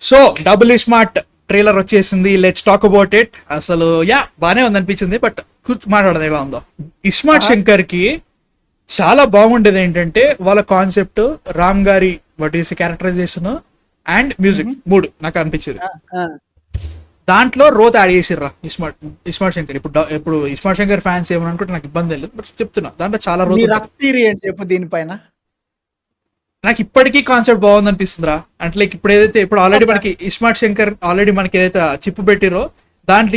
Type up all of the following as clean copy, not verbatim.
So double smart trailer వచ్చేసింది. Let's talk about it. అసలు బానే ఉంది అనిపించింది, బట్ మాట్లాడదు ఎలా ఉందో. ఇస్మార్ట్ శంకర్ కి చాలా బాగుండేది ఏంటంటే వాళ్ళ కాన్సెప్ట్, రామ్ గారి what is characterization and music మూడు నాకు అనిపించింది. దాంట్లో రోత్ యాడ్ చేసిర్రా ఇస్మార్ట్ శంకర్. ఇప్పుడు ఇస్మార్ట్ శంకర్ ఫ్యాన్స్ ఏమని అనుకుంటే నాకు ఇబ్బంది లేదు, బట్ చెప్తున్నా దాంట్లో చాలా రోత్. చెప్పు దీనిపైన. నాకు ఇప్పటికీ కాన్సెప్ట్ బాగుంది అనిపిస్తుందిరా. అంటే లైక్ ఇప్పుడు ఆల్రెడీ మనకి ఇస్మార్ట్ శంకర్ ఆల్రెడీ మనకి ఏదైతే చిప్పు పెట్టిరో దాంట్లో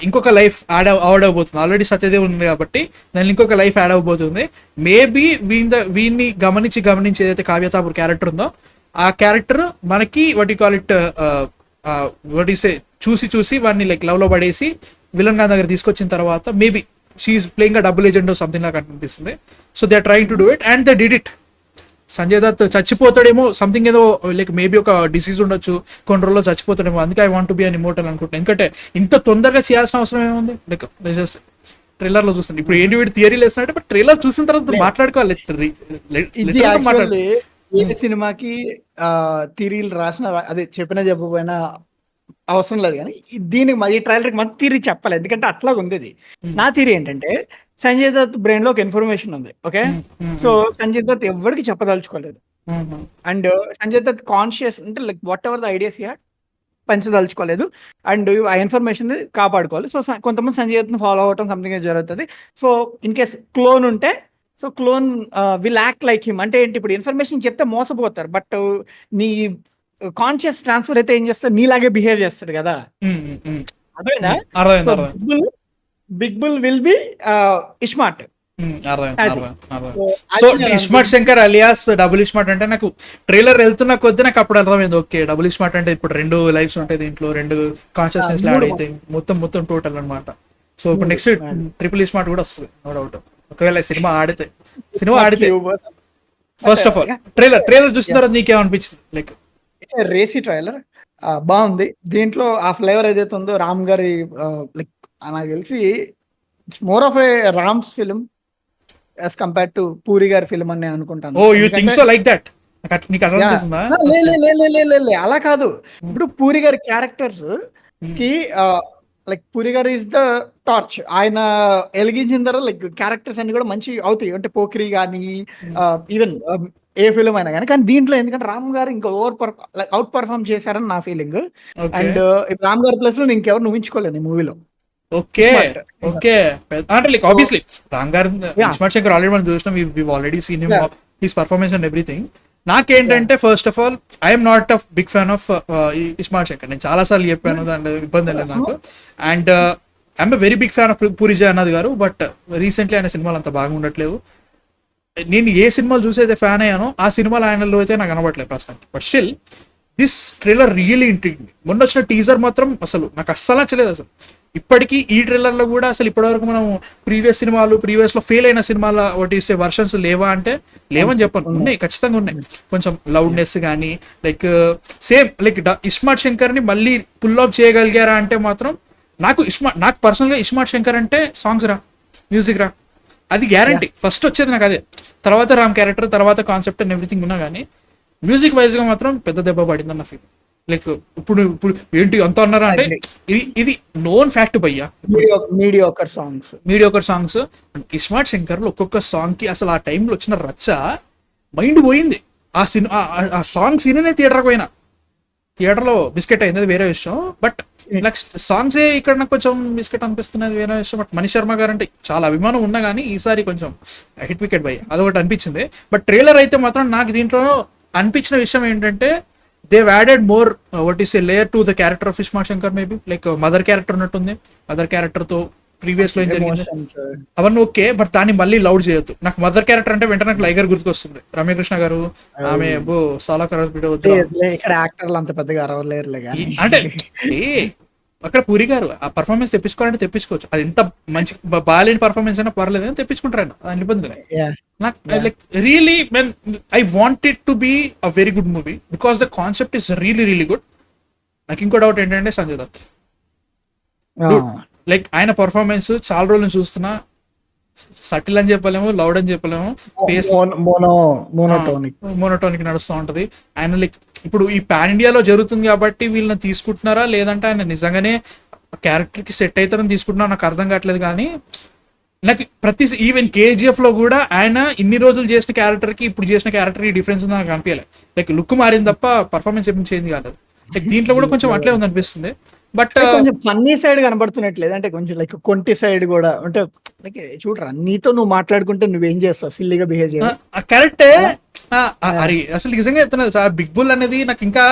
ఇంకొక లైఫ్ యాడ్ అవ్వబోతుంది. ఆల్రెడీ సత్యదేవ్ ఉంది కాబట్టి దాంట్లో ఇంకొక లైఫ్ యాడ్ అవ్వబోతుంది. మేబీ వీన్ని గమనించి ఏదైతే కావ్యతాపూర్ క్యారెక్టర్ ఉందో ఆ క్యారెక్టర్ మనకి వాట్ కాల్ ఇట్ చూసి వాడిని లైక్ లవ్ లో పడేసి విలన్ గారి దగ్గర తీసుకొచ్చిన తర్వాత maybe she's playing a double agent something లాగా అనిపిస్తుంది. So they are trying to do it and they did it. Sanjay Dutt చచ్చిపోతాడేమో, సంథింగ్ ఏదో లైక్ మేబీ ఒక డిసీజ్ ఉండొచ్చు, కొన్ని రోజుల్లో చచ్చిపోతాడేమో, అందుకే I want to be an immortal అనుకుంటున్నాను. ఎందుకంటే ఇంత తొందరగా చేయాల్సిన అవసరం ఏముంది? లైక్ ట్రైలర్ లో చూస్తాను ఇప్పుడు ఏంటి వీడి థియరీ లేసినట్టు, బట్ ట్రైలర్ చూసిన తర్వాత మాట్లాడుకోవాలి. ఏ సినిమాకి థియరీలు రాసిన అదే చెప్పకపోయినా అవసరం లేదు, కానీ దీనికి ఈ ట్రైలర్కి మంచి థియరీ చెప్పాలి, ఎందుకంటే అట్లా ఉంది ఇది. నా థియరీ ఏంటంటే సంజయ్ దత్ బ్రెయిన్ లో ఒక ఇన్ఫర్మేషన్ ఉంది, ఓకే. సో సంజయ్ దత్ ఎవరికి చెప్పదలుచుకోలేదు, అండ్ సంజయ్ దత్ కాన్షియస్ అంటే like whatever the ideas పంచదలుచుకోలేదు, అండ్ ఆ ఇన్ఫర్మేషన్ కాపాడుకోవాలి. సో కొంతమంది సంజయ్ దత్ ఫాలో అవటం సంథింగ్ జరుగుతుంది. సో ఇన్ కేస్ క్లోన్ ఉంటే so clone will act like him. అంటే ఏంటి, ఇప్పుడు ఇన్ఫర్మేషన్ చెప్తే మోసపోతారు, బట్ నీ కాన్షియస్ ట్రాన్స్ఫర్ అయితే ఏం చేస్తాడు, నీలాగే బిహేవ్ చేస్తాడు కదా. అదేనా big bull will be ismart. So ismart Shankar alias double ismart అంటే నాకు ట్రైలర్ వెళ్తున్న కొద్దీ నాకు అప్పుడు అర్థమైంది, ఓకే డబుల్ ఇస్మార్ట్ అంటే ఇప్పుడు 2 లైఫ్స్ ఉంటాయి దీంట్లో, 2 కాన్షియస్నెస్ యాడ్ అయితే మొత్తం టోటల్ అనమాట. సో ఇప్పుడు నెక్స్ట్ ట్రిపుల్ ఇస్మార్ట్ కూడా వస్తుంది, నో డౌట్. ఒకవేళ సినిమా ఆడితే ఫస్ట్ ఆఫ్ ఆల్ ట్రైలర్ చూసిన తర్వాత నీకేమనిపించింది? లైక్ రేసీ ట్రైలర్ బాగుంది. దీంట్లో ఆ ఫ్లేవర్ ఏదైతే ఉందో రామ్ గారి, లైక్ నాకు తెలిసి it's more of a Ram's film as compare to Puri గారి ఫిల్మ్ అని నేను అనుకుంటాను. Oh you think so like that? అలా కాదు, ఇప్పుడు పూరి గారి క్యారెక్టర్స్ కి లైక్ పూరి గారు ఇస్ ద టార్చ్. ఆయన ఎలిగించిన తర్వాత లైక్ క్యారెక్టర్స్ అన్ని కూడా మంచి అవుతాయి, అంటే పోక్రీ కానీ ఈవెన్ ఏ ఫిల్మ్ అయినా కానీ దీంట్లో ఎందుకంటే రామ్ గారు ఇంకా అవుట్ పర్ఫార్మ్ చేశారని నా ఫీలింగ్. అండ్ రామ్ గారి ప్లేస్ లో ఇంకెవరు ఊహించుకోలేను ఈ మూవీలో. ఓకే అంటే లైక్ ఆబ్వియస్లీ రామ్ గారు, ఇస్మార్ట్ శంకర్ ఆల్రెడీ మనం చూసినాం, we already seen him his performance and everything. నాకేంటంటే first of all I'm not a big fan of ismart Shankar. నేను చాలా సార్లు చెప్పాను, దాంట్లో ఇబ్బంది లేదు నాకు. And I'm very big fan of Puri Jagannadh గారు, బట్ రీసెంట్లీ ఆయన సినిమాలు అంత బాగా ఉండట్లేదు. నేను ఏ సినిమాలు చూసైతే ఫ్యాన్ అయ్యానో ఆ సినిమాలు ఆయనలో అయితే నాకు కనబడలేదు ప్రస్తుతానికి. But still this trailer really intrigued. మొన్న వచ్చిన టీజర్ మాత్రం అసలు నాకు అస్సలు నచ్చలేదు. అసలు ఇప్పటికీ ఈ ట్రైలర్ లో కూడా అసలు ఇప్పటివరకు మనం ప్రీవియస్ లో ఫెయిల్ అయిన సినిమాల వాటి వర్షన్స్ లేవా అంటే లేవని చెప్పను, ఉన్నాయి, ఖచ్చితంగా ఉన్నాయి. కొంచెం లౌడ్నెస్ కానీ like same like iSmart Shankar ని మళ్ళీ పుల్ ఆఫ్ చేయగలిగారా అంటే మాత్రం నాకు పర్సనల్ గా ఇస్మార్ట్ శంకర్ అంటే సాంగ్స్ రా, మ్యూజిక్ రా, అది గ్యారంటీ. ఫస్ట్ వచ్చేది నాకు అదే, తర్వాత రామ్ క్యారెక్టర్, తర్వాత కాన్సెప్ట్ అండ్ ఎవ్రీథింగ్ ఉన్నా కానీ మ్యూజిక్ వైజ్ గా మాత్రం పెద్ద దెబ్బ పడింది అన్న ఫీల్. లైక్ ఇప్పుడు ఏంటి అంత అన్నారా అంటే ఇది నోన్ ఫ్యాక్ట్ భయ్యా. మీడియోకర్ సాంగ్స్ ఇస్మార్ట్ శంకర్ లో ఒక్కొక్క సాంగ్ కి అసలు ఆ టైంలో వచ్చిన రచ్చ మైండ్ పోయింది. ఆ సినిమా ఆ సాంగ్ సీనే థియేటర్ లో బిస్కెట్ అయింది, అది వేరే విషయం. బట్ నెక్స్ట్ సాంగ్స్ ఇక్కడ నాకు కొంచెం బిస్కెట్ అనిపిస్తున్నది, వేరే విషయం. బట్ మనీష్ శర్మ గారు అంటే చాలా అభిమానం ఉన్నా కానీ ఈసారి కొంచెం హిట్ వికెట్ భయ్య అదొకటి అనిపించింది. బట్ ట్రైలర్ అయితే మాత్రం నాకు దీంట్లో అనిపించిన విషయం ఏంటంటే they've added more layer to the character of iSmart Shankar. Maybe like mother character ఉన్నట్టుంది, మదర్ క్యారెక్టర్ తో ప్రీవియస్ లో ఏం జరిగింది అవన్నీ ఓకే, బట్ దాన్ని మళ్ళీ లౌడ్ చేయొద్దు. నాకు మదర్ క్యారెక్టర్ అంటే వెంటనే నాకు లైగర్ గుర్తుకొస్తుంది, రమ్యకృష్ణ గారు, ఆమె చాలా అంటే అక్కడ పూరి గారు ఆ పర్ఫార్మెన్స్ తెప్పించుకోవాలంటే తెప్పించుకోవచ్చు. అది ఎంత మంచి బాగాలేని పర్ఫార్మెన్స్ అయినా పర్లేదు అని తెప్పించుకుంటారు, దాని ఇబ్బంది లేదు. నాకు like really I want it to be a very good movie because the concept is really good. నాకు ఇంకో డౌట్ ఏంటంటే సంజయ్ దత్, లైక్ ఆయన పర్ఫార్మెన్స్ చాలా రోజులు చూస్తున్నా, సటిల్ అని చెప్పలేము, లౌడ్ అని చెప్పలేము, ఫేస్ మోనోటోనిక్. మోనోటోనిక్ నడుస్తూ ఉంటది. ఆయన లైక్ ఇప్పుడు ఈ పాన్ ఇండియాలో జరుగుతుంది కాబట్టి వీళ్ళని తీసుకుంటున్నారా లేదంటే ఆయన నిజంగానే క్యారెక్టర్ కి సెట్ అవుతారని తీసుకుంటున్నారా నాకు అర్థం కావట్లేదు. కానీ నాకు ప్రతి ఈవెన్ కేజీఎఫ్ లో కూడా ఆయన ఇన్ని రోజులు చేసిన క్యారెక్టర్ కి ఇప్పుడు చేసిన క్యారెక్టర్ కి డిఫరెన్స్ ఉంది నాకు అనిపించలేదు. లైక్ లుక్ మారింది తప్ప పర్ఫార్మెన్స్ ఏం చేంజ్ కాలేదు. లైక్ దీంట్లో కూడా కొంచెం అట్లే ఉంది అనిపిస్తుంది. బట్ కొంచెం ఫన్నీ సైడ్ కనబడుతున్నట్లేదు, అంటే కొంచెం లైక్ కొంటి సైడ్ కూడా అంటే లైక్ చూడరా నీతో నువ్వు మాట్లాడుకుంటే నువ్వేం చేస్తావు, సిల్లీగా బిహేవ్ చేయాలి. కరెక్టే. అరే అసలు నిజంగా చెప్తున్నా సార్, బిగ్ బుల్ అనేది నాకు ఇంకా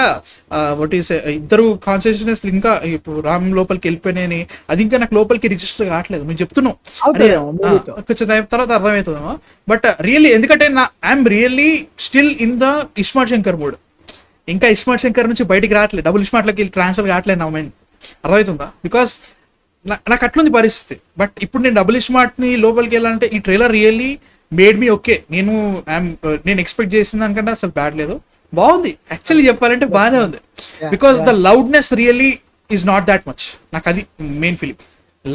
వాట్ ఈస్ ఇద్దరు కాన్షియస్నెస్ ఇంకా ఇప్పుడు రామ్ లోపలికి వెళ్ళిపోయినాయని అది ఇంకా నాకు లోపలికి రిజిస్టర్ కావట్లేదు. నువ్వు చెప్తున్నావు కొంచెం టైం తర్వాత అర్థమవుతుందేమో. బట్ రియల్లీ ఎందుకంటే I'm really still in the iSmart Shankar mood. ఇంకా ఇస్మార్ట్ శంకర్ నుంచి బయటికి రావట్లేదు, డబుల్ ఇస్మార్ట్లోకి ట్రాన్స్ఫర్ కావట్లేదు నా మైండ్. అర్థమవుతుందా? బికాస్ నాకు అట్లుంది పరిస్థితి. బట్ ఇప్పుడు నేను డబుల్ స్మార్ట్ ని లోపలికి వెళ్ళాలంటే ఈ trailer really made me okay. నేను ఎక్స్పెక్ట్ చేసిన దానికంటే అసలు బ్యాడ్ లేదు, బాగుంది. యాక్చువల్లీ చెప్పాలంటే బాగానే ఉంది. Because the loudness really is not that much. నాకు అది మెయిన్ ఫీలింగ్.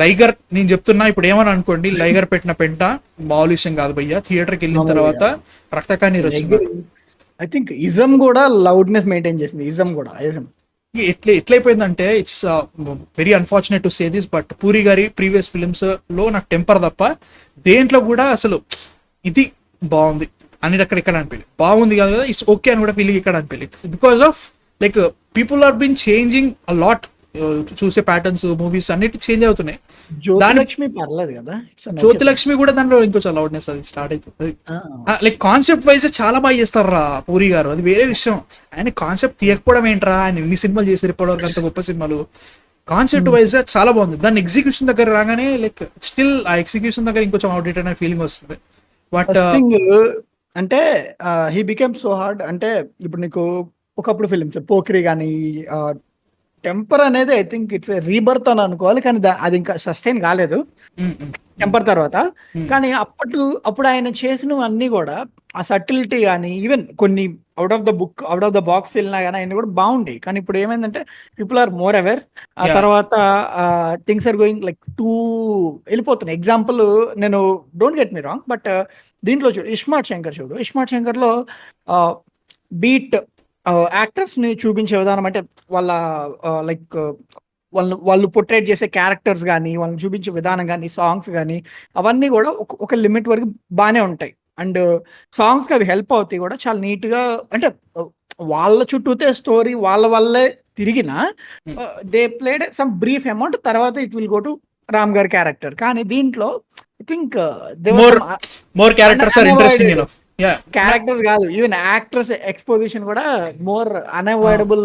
లైగర్ నేను చెప్తున్నా ఇప్పుడు ఏమని అనుకోండి, లైగర్ పెట్టిన పెంట మామూలు విషయం కాదు భయ్య. థియేటర్కి వెళ్ళిన తర్వాత రక్తకాన్ని వచ్చింది. ఐ థింక్ ఇజం కూడా లౌడ్నెస్ మెయింటైన్ చేసింది. ఇజం కూడా ఎట్లయిపోయిందంటే it's very unfortunate to say this, but Puri గారి ప్రీవియస్ ఫిలిమ్స్ లో నాకు టెంపర్ తప్ప దేంట్లో కూడా అసలు ఇది బాగుంది అని ఇక్కడ అనిపించలేదు. బాగుంది కాదు కదా, ఇట్స్ ఓకే అని కూడా ఫీలింగ్ ఇక్కడ అనిపించలేదు. Because of like people are been changing a lot. చూసే ప్యాటర్న్స్ మూవీస్ అన్నిటి చేంజ్ అవుతున్నాయి. జ్యోతిలక్ష్మి పర్లేదు కదా, జ్యోతిలక్ష్మి కూడా దాంట్లో ఇంకొంచెం లౌడ్నెస్ అది స్టార్ట్ అవుతుంది. లైక్ కాన్సెప్ట్ వైజ్ చాలా బాగా చేస్తారు రా పూరి గారు, అది వేరే విషయం. ఆయన కాన్సెప్ట్ తీయకపోవడం ఏంట్రా, ఆయన ఎన్ని సినిమాలు చేశారు ఇప్పటివరకు, అంత గొప్ప సినిమాలు. కాన్సెప్ట్ వైజ్ చాలా బాగుంది. దాని ఎగ్జిక్యూషన్ దగ్గర రాగానే లైక్ స్టిల్ ఆ ఎగ్జిక్యూషన్ దగ్గర ఇంకొంచెం అవుట్డేట్ అనే ఫీలింగ్ వస్తుంది. బట్ అంటే హీ బికేమ్ సో హార్డ్. అంటే ఇప్పుడు నీకు ఒకప్పుడు ఫిలిమ్స్ పోకిరి కానీ టెంపర్ అనేది ఐ థింక్ ఇట్స్ రీబర్త్ అని అనుకోవాలి, కానీ అది ఇంకా సస్టైన్ కాలేదు టెంపర్ తర్వాత. కానీ అప్పుడు ఆయన చేసినవన్నీ కూడా ఆ సటిలిటీ కానీ ఈవెన్ కొన్ని అవుట్ ఆఫ్ ద బాక్స్ వెళ్ళినా కానీ ఆయన కూడా బాగుండే. కానీ ఇప్పుడు ఏమైందంటే పీపుల్ ఆర్ మోర్ అవేర్. ఆ తర్వాత things are going like to వెళ్ళిపోతున్నాయి. ఎగ్జాంపుల్ నేను don't get me wrong, but దీంట్లో చూడు ఇస్మార్ట్ శంకర్ లో బీట్ యాక్టర్స్ ని చూపించే విధానం, అంటే వాళ్ళ లైక్ వాళ్ళు పొట్రేట్ చేసే క్యారెక్టర్స్ కానీ వాళ్ళని చూపించే విధానం కానీ సాంగ్స్ కానీ అవన్నీ కూడా ఒక లిమిట్ వరకు బాగానే ఉంటాయి. అండ్ సాంగ్స్కి అవి హెల్ప్ అవుతాయి కూడా చాలా నీట్గా. అంటే వాళ్ళ చుట్టూతే స్టోరీ వాళ్ళ వల్లే తిరిగిన they played some brief amount, తర్వాత it will go to Ram గారి క్యారెక్టర్. కానీ దీంట్లో I think more characters are interesting enough. Characters కాదు, ఈవెన్ యాక్టర్స్ ఎక్స్పోజిషన్ కూడా మోర్ అన్అవాయిడబుల్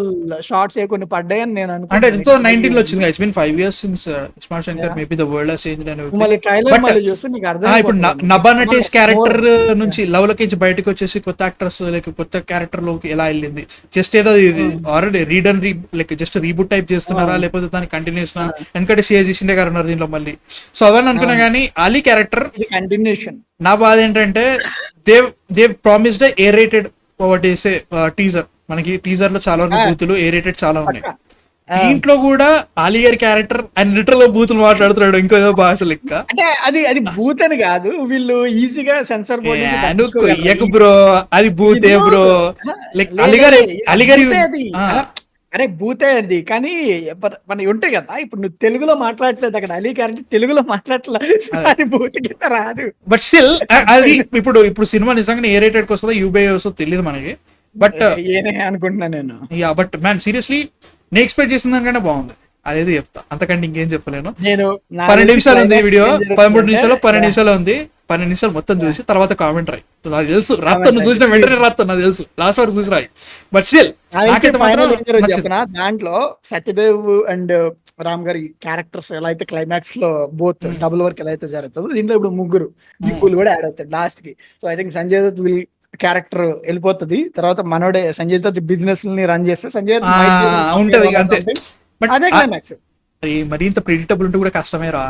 షార్ట్స్ కొన్ని పడ్డాయని నేను అనుకుంటున్నాను. అంటే 2019 లో వచ్చింది. It's been 5 years since ismart Shankar maybe the world has changed and మళ్ళీ ట్రైలర్ మళ్ళీ చూస్తే మీకు అర్థం. ఇప్పుడు నభా నటేష్ క్యారెక్టర్ నుంచి లవ్ లోకి బయటకు వచ్చేసి కొత్త యాక్టర్స్ లైక్ కొత్త క్యారెక్టర్ లోకి ఎలా వెళ్ళింది, జస్ట్ ఏదో already like just reboot type చేస్తున్నారా లేకపోతే దాని కంటిన్యూషన్ ఎందుకంటే షేర్ చేసిండే గారు ఉన్నారు దీంట్లో మళ్ళీ. సో అవన్నీ అనుకున్నా కానీ అలీ క్యారెక్టర్ కంటిన్యూషన్. నా బాధ ఏంటంటే they've promised A rated teaser. మనకి టీజర్ లో చాలా వరకు బూతులు ఏ రేటెడ్ చాలా ఉన్నాయి. దీంట్లో కూడా అలీ గారి క్యారెక్టర్ ఆయన లిటరల్ బూతులు మాట్లాడుతున్నాడు ఇంకో ఏదో భాష లెక్క. అంటే అది బూత్ అని కాదు, వీళ్ళు ఈజీగా సెన్సర్ బోర్డు బ్రో, అది బూతే బ్రో. లైక్ అలీగారి అరే బూతే అది. కానీ మన ఉంటాయి కదా, ఇప్పుడు నువ్వు తెలుగులో మాట్లాడలేదు అక్కడ అలీ క్యారెక్టర్ తెలుగులో మాట్లాడలేదు, బూత్ కింద రాదు. బట్ స్టిల్ అది ఇప్పుడు సినిమా నిజంగా ఏ రేటెడ్ వస్తుందో యూబై వస్తుందో తెలియదు మనకి. బట్ ఏనే అనుకుంటున్నా నేను. బట్ మ్యాన్ సీరియస్లీ నేను ఎక్స్పెక్ట్ చేసిన దానికంటే బాగుంది, అదేది చెప్తా. అంతకంటే ఇంకేం చెప్పలేను. 12 నిమిషాలు ఉంది వీడియో, 13 నిమిషాలు 12 నిమిషాలు ఉంది. 12 నిమిషాలు మొత్తం చూసి తర్వాత కామెంట్ రాయి. నాకు తెలుసు రాత్తాను, చూసిన వెంటనే రాత్తాను, నాకు తెలుసు లాస్ట్ వరకు చూసి రాయి. బట్ స్టిల్ దాంట్లో సత్యదేవ్ అండ్ రామ్ గారి క్యారెక్టర్స్ ఎలా అయితే క్లైమాక్స్ లో బోత్ డబుల్ వర్క్ ఎలా అయితే జరుగుతుందో, దీంట్లో ఇప్పుడు ముగ్గురు దిక్కులు కూడా యాడ్ అవుతాయి లాస్ట్ కి. So I think Sanjay Dutt will character వెళ్ళిపోతుంది. తర్వాత మనోడే సంజయ్ దత్ బిజినెస్ ని రన్ చేస్తే సంజయ్ ఉంటది అంతే. అదే క్లైమాక్స్. మరి ఇంత ప్రిడిక్టబుల్ ఉంటే కూడా కష్టమే రా.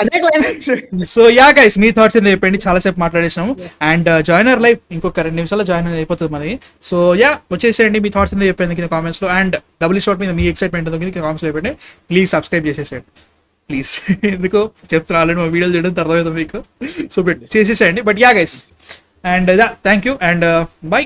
అదే క్లైమాక్స్. సో యా గైస్, మీ థాట్స్ ఏంటి చెప్పండి. చాలా సేపు మాట్లాడేసాము. అండ్ జాయినర్ లైవ్ ఇంకొక 2 నిమిషాల్లో జాయిన్ అయిపోతుంది మనది. సో యా వచ్చేసేయండి, మీ థాట్స్ ఏంటి చెప్పండి కింద కామెంట్స్ లో. అండ్ డబుల్ షాట్ మీద మీ ఎక్సైట్మెంట్ కింద కామెంట్స్ లో చెప్పండి. ప్లీజ్ సబ్స్క్రైబ్ చేసేసేయండి. ప్లీజ్. ఎందుకో చెప్తున్నా, ఆల్రెడీ మా వీడియోలు చేయడం అర్థమవుతుంది మీకు. సో చేసేసేయండి. But yeah guys, and thank you and by.